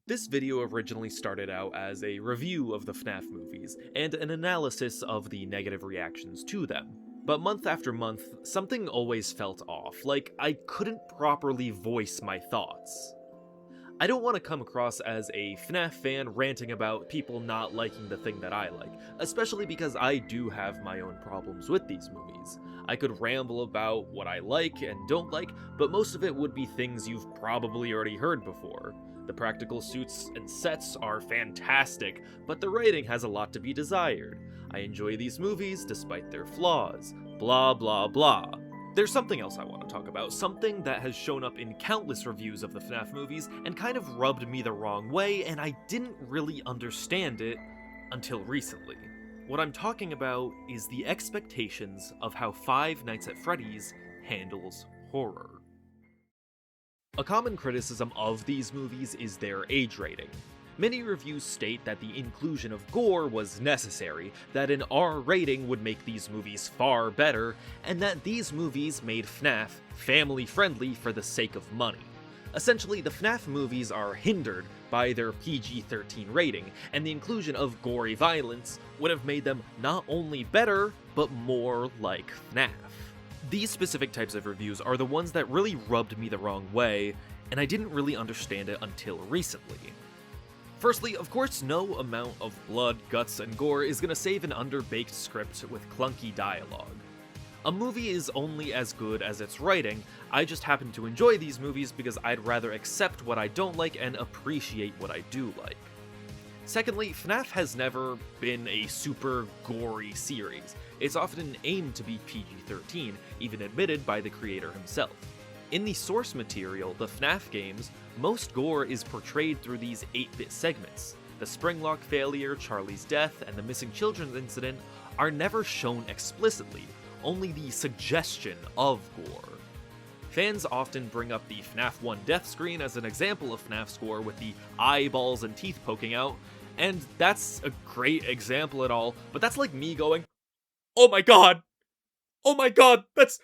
This video originally started out as a review of the FNaF movies, and an analysis of the negative reactions to them. But month after month, something always felt off, like I couldn't properly voice my thoughts. I don't want to come across as a FNaF fan ranting about people not liking the thing that I like, especially because I do have my own problems with these movies. I could ramble about what I like and don't like, but most of it would be things you've probably already heard before. The practical suits and sets are fantastic, but the writing has a lot to be desired. I enjoy these movies despite their flaws. Blah blah blah. There's something else I want to talk about, something that has shown up in countless reviews of the FNaF movies and kind of rubbed me the wrong way, and I didn't really understand it until recently. What I'm talking about is the expectations of how Five Nights at Freddy's handles horror. A common criticism of these movies is their age rating. Many reviews state that the inclusion of gore was necessary, that an R rating would make these movies far better, and that these movies made FNaF family-friendly for the sake of money. Essentially, the FNaF movies are hindered by their PG-13 rating, and the inclusion of gory violence would have made them not only better, but more like FNaF. These specific types of reviews are the ones that really rubbed me the wrong way, and I didn't really understand it until recently. Firstly, of course, no amount of blood, guts, and gore is gonna save an underbaked script with clunky dialogue. A movie is only as good as its writing. I just happen to enjoy these movies because I'd rather accept what I don't like and appreciate what I do like. Secondly, FNaF has never been a super gory series. It's often aimed to be PG-13, even admitted by the creator himself. In the source material, the FNaF games, most gore is portrayed through these 8-bit segments. The Springlock failure, Charlie's death, and the missing children incident are never shown explicitly, only the suggestion of gore. Fans often bring up the FNaF 1 death screen as an example of FNaF's gore with the eyeballs and teeth poking out, and that's a great example at all, but that's like me going, "Oh my god! Oh my god, that's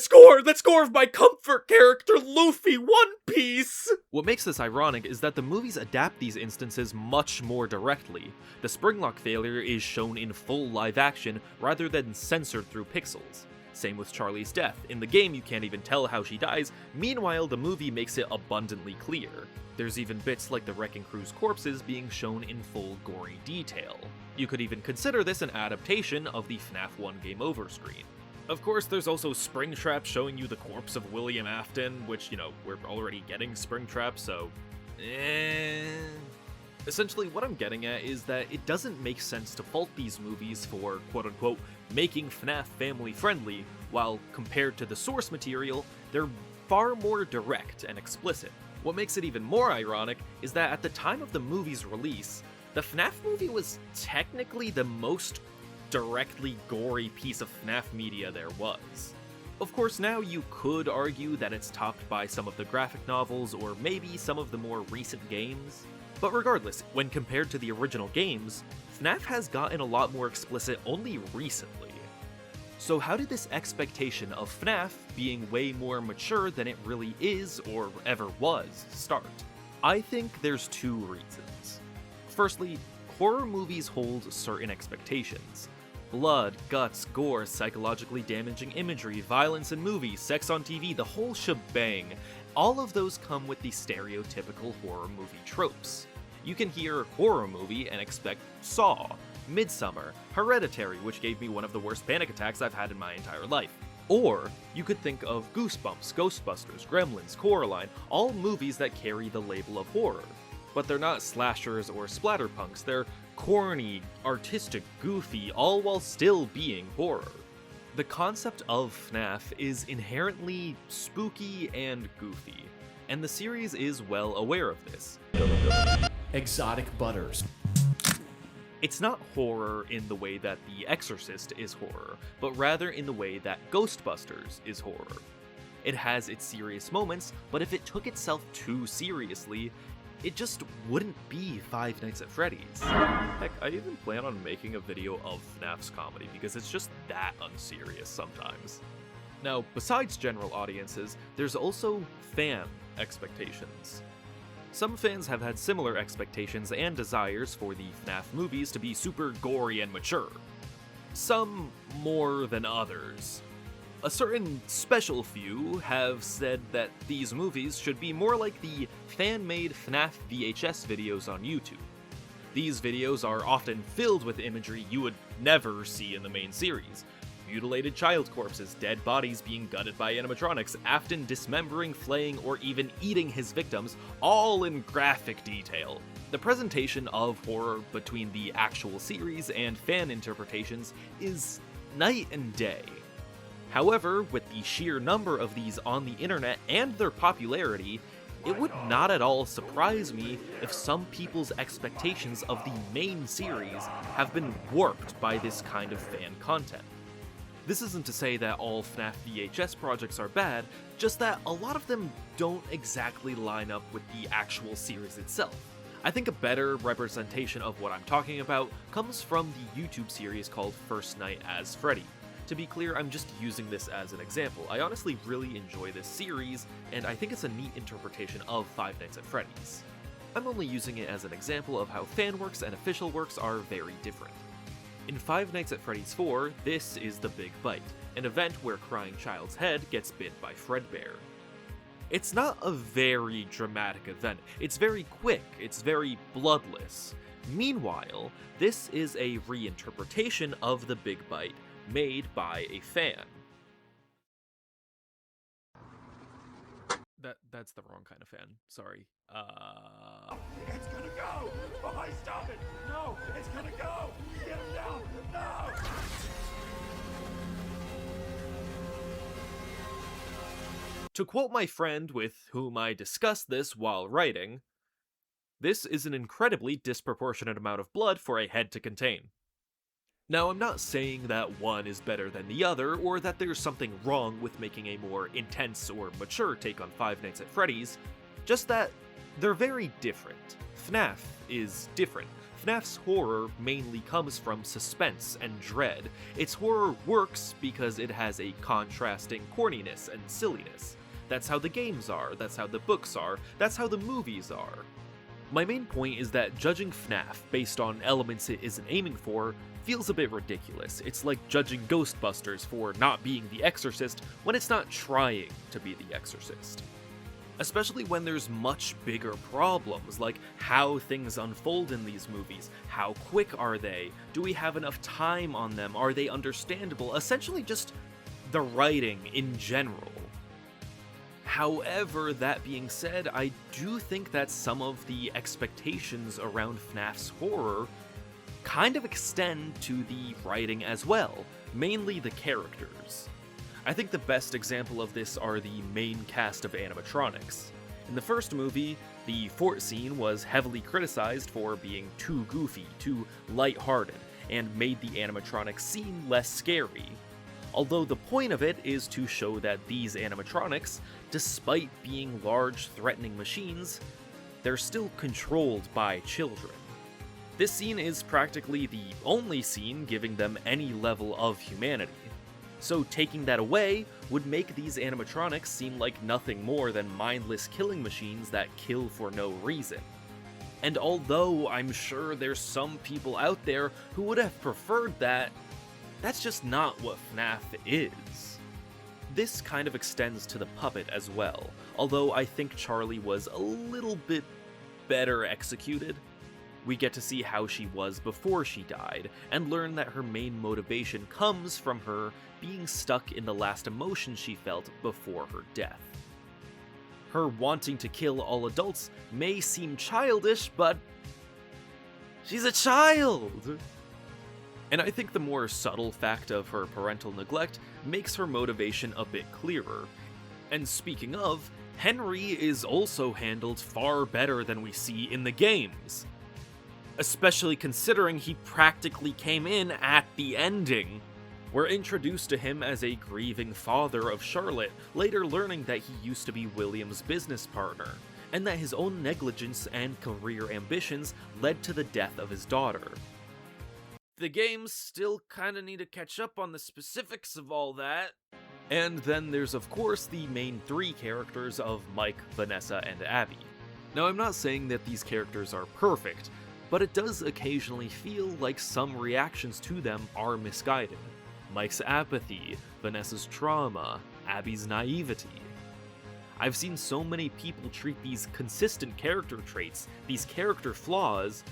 Gore of my comfort character, Luffy, One Piece!" What makes this ironic is that the movies adapt these instances much more directly. The Springlock failure is shown in full live action rather than censored through pixels. Same with Charlie's death. In the game, you can't even tell how she dies, meanwhile the movie makes it abundantly clear. There's even bits like the Wrecking Crew's corpses being shown in full gory detail. You could even consider this an adaptation of the FNaF 1 Game Over screen. Of course, there's also Springtrap showing you the corpse of William Afton, which, we're already getting Springtrap, so Essentially, what I'm getting at is that it doesn't make sense to fault these movies for, quote-unquote, making FNaF family-friendly, while compared to the source material, they're far more direct and explicit. What makes it even more ironic is that at the time of the movie's release, the FNaF movie was technically the most directly gory piece of FNaF media there was. Of course, now you could argue that it's topped by some of the graphic novels or maybe some of the more recent games, but regardless, when compared to the original games, FNaF has gotten a lot more explicit only recently. So how did this expectation of FNaF being way more mature than it really is or ever was start? I think there's two reasons. Firstly, horror movies hold certain expectations. Blood, guts, gore, psychologically damaging imagery, violence in movies, sex on TV, the whole shebang. All of those come with the stereotypical horror movie tropes. You can hear horror movie and expect Saw, Midsommar, Hereditary, which gave me one of the worst panic attacks I've had in my entire life. Or you could think of Goosebumps, Ghostbusters, Gremlins, Coraline, all movies that carry the label of horror. But they're not slashers or splatterpunks, they're corny, artistic, goofy, all while still being horror. The concept of FNaF is inherently spooky and goofy, and the series is well aware of this. Exotic butters. It's not horror in the way that The Exorcist is horror, but rather in the way that Ghostbusters is horror. It has its serious moments, but if it took itself too seriously, it just wouldn't be Five Nights at Freddy's. Heck, I even plan on making a video of FNAF's comedy because it's just that unserious sometimes. Now, besides general audiences, there's also fan expectations. Some fans have had similar expectations and desires for the FNaF movies to be super gory and mature. Some more than others. A certain special few have said that these movies should be more like the fan-made FNaF VHS videos on YouTube. These videos are often filled with imagery you would never see in the main series. Mutilated child corpses, dead bodies being gutted by animatronics, Afton dismembering, flaying, or even eating his victims, all in graphic detail. The presentation of horror between the actual series and fan interpretations is night and day. However, with the sheer number of these on the internet and their popularity, it would not at all surprise me if some people's expectations of the main series have been warped by this kind of fan content. This isn't to say that all FNaF VHS projects are bad, just that a lot of them don't exactly line up with the actual series itself. I think a better representation of what I'm talking about comes from the YouTube series called First Night as Freddy. To be clear, I'm just using this as an example. I honestly really enjoy this series, and I think it's a neat interpretation of Five Nights at Freddy's. I'm only using it as an example of how fan works and official works are very different. In Five Nights at Freddy's 4, this is the Big Bite, an event where Crying Child's head gets bit by Fredbear. It's not a very dramatic event, it's very quick, it's very bloodless. Meanwhile, this is a reinterpretation of the Big Bite, made by a fan. That's the wrong kind of fan, sorry. It's gonna go! Oh, stop it! No! It's gonna go! Get him down! No! To quote my friend with whom I discussed this while writing, this is an incredibly disproportionate amount of blood for a head to contain. Now, I'm not saying that one is better than the other, or that there's something wrong with making a more intense or mature take on Five Nights at Freddy's, just that they're very different. FNaF is different. FNaF's horror mainly comes from suspense and dread. Its horror works because it has a contrasting corniness and silliness. That's how the games are, that's how the books are, that's how the movies are. My main point is that judging FNaF based on elements it isn't aiming for feels a bit ridiculous. It's like judging Ghostbusters for not being The Exorcist when it's not trying to be The Exorcist. Especially when there's much bigger problems, like how things unfold in these movies. How quick are they? Do we have enough time on them? Are they understandable? Essentially just the writing in general. However, that being said, I do think that some of the expectations around FNaF's horror kind of extend to the writing as well, mainly the characters. I think the best example of this are the main cast of animatronics. In the first movie, the fort scene was heavily criticized for being too goofy, too lighthearted, and made the animatronics seem less scary. Although the point of it is to show that these animatronics, despite being large, threatening machines, they're still controlled by children. This scene is practically the only scene giving them any level of humanity. So taking that away would make these animatronics seem like nothing more than mindless killing machines that kill for no reason. And although I'm sure there's some people out there who would have preferred that, that's just not what FNaF is. This kind of extends to the puppet as well, although I think Charlie was a little bit better executed. We get to see how she was before she died, and learn that her main motivation comes from her being stuck in the last emotion she felt before her death. Her wanting to kill all adults may seem childish, but she's a child! And I think the more subtle fact of her parental neglect makes her motivation a bit clearer. And speaking of, Henry is also handled far better than we see in the games. Especially considering he practically came in at the ending. We're introduced to him as a grieving father of Charlotte, later learning that he used to be William's business partner, and that his own negligence and career ambitions led to the death of his daughter. The games still kinda need to catch up on the specifics of all that. And then there's of course the main three characters of Mike, Vanessa, and Abby. Now, I'm not saying that these characters are perfect, but it does occasionally feel like some reactions to them are misguided. Mike's apathy, Vanessa's trauma, Abby's naivety. I've seen so many people treat these consistent character traits, these character flaws,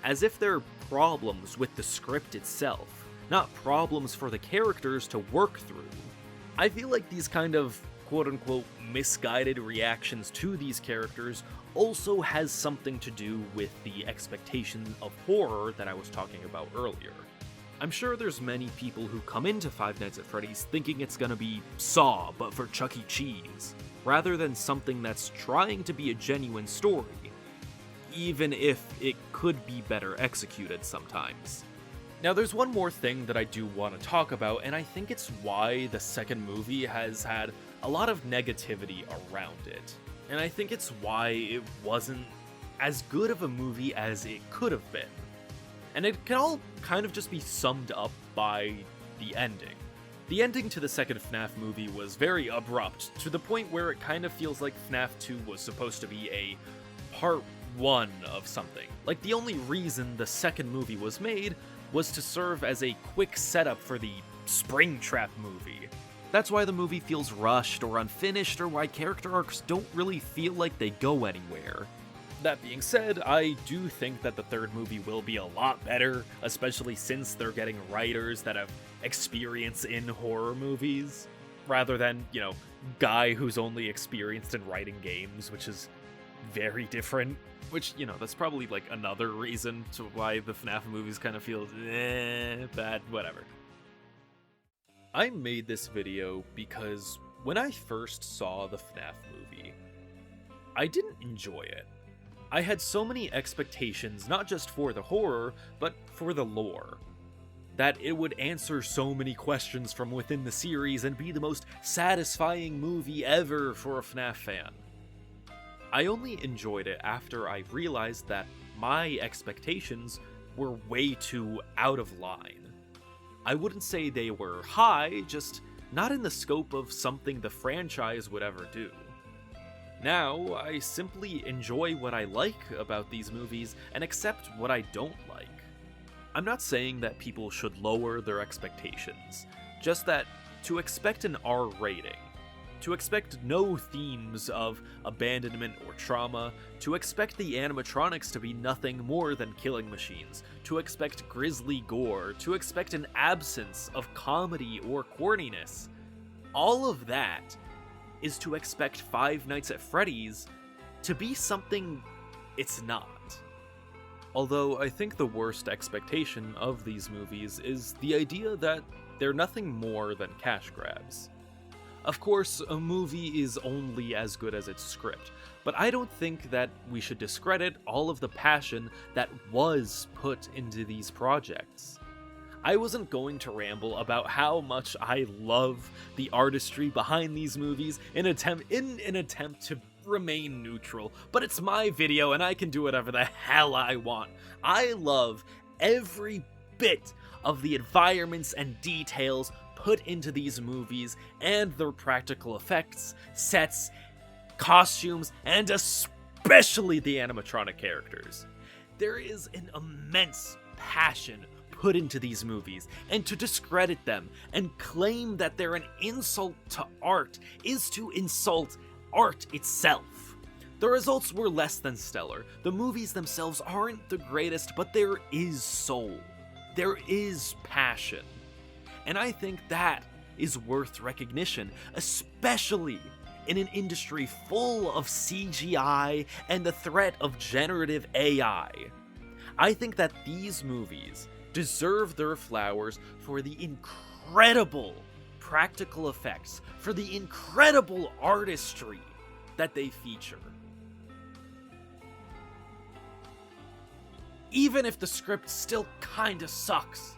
as if they're problems with the script itself, not problems for the characters to work through. I feel like these kind of quote-unquote misguided reactions to these characters also has something to do with the expectation of horror that I was talking about earlier. I'm sure there's many people who come into Five Nights at Freddy's thinking it's gonna be Saw, but for Chuck E. Cheese, rather than something that's trying to be a genuine story, even if it could be better executed sometimes. Now, there's one more thing that I do want to talk about, and I think it's why the second movie has had a lot of negativity around it. And I think it's why it wasn't as good of a movie as it could have been. And it can all kind of just be summed up by the ending. The ending to the second FNaF movie was very abrupt, to the point where it kind of feels like FNaF 2 was supposed to be a part 1 of something. Like, the only reason the second movie was made was to serve as a quick setup for the Springtrap movie. That's why the movie feels rushed or unfinished, or why character arcs don't really feel like they go anywhere. That being said, I do think that the third movie will be a lot better, especially since they're getting writers that have experience in horror movies, rather than, guy who's only experienced in writing games, which is very different. Which, that's probably like another reason to why the FNaF movies kind of feel bad, whatever. I made this video because when I first saw the FNaF movie, I didn't enjoy it. I had so many expectations, not just for the horror, but for the lore. That it would answer so many questions from within the series and be the most satisfying movie ever for a FNaF fan. I only enjoyed it after I realized that my expectations were way too out of line. I wouldn't say they were high, just not in the scope of something the franchise would ever do. Now, I simply enjoy what I like about these movies and accept what I don't like. I'm not saying that people should lower their expectations, just that to expect an R rating, to expect no themes of abandonment or trauma, to expect the animatronics to be nothing more than killing machines, to expect grisly gore, to expect an absence of comedy or corniness, all of that is to expect Five Nights at Freddy's to be something it's not. Although I think the worst expectation of these movies is the idea that they're nothing more than cash grabs. Of course, a movie is only as good as its script, but I don't think that we should discredit all of the passion that was put into these projects. I wasn't going to ramble about how much I love the artistry behind these movies in an attempt to remain neutral, but it's my video and I can do whatever the hell I want. I love every bit of the environments and details put into these movies and their practical effects, sets, costumes, and especially the animatronic characters. There is an immense passion put into these movies, and to discredit them and claim that they're an insult to art is to insult art itself. The results were less than stellar. The movies themselves aren't the greatest, but there is soul. There is passion. And I think that is worth recognition, especially in an industry full of CGI and the threat of generative AI. I think that these movies deserve their flowers for the incredible practical effects, for the incredible artistry that they feature. Even if the script still kinda sucks.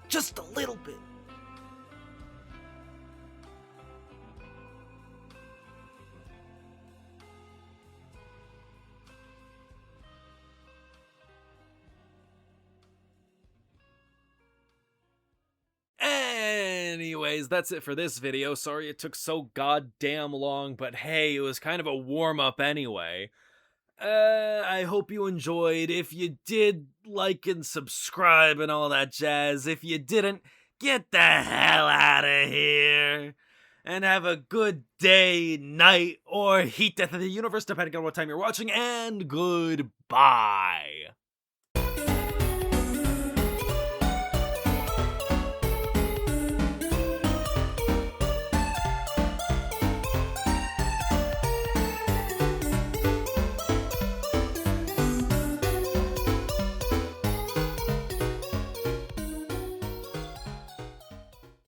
Just a little bit. Anyway, anyways, that's it for this video. Sorry it took so goddamn long, but hey, it was kind of a warm-up anyway. I hope you enjoyed. If you did, like and subscribe and all that jazz. If you didn't, get the hell out of here. And have a good day, night, or heat death of the universe, depending on what time you're watching, and goodbye.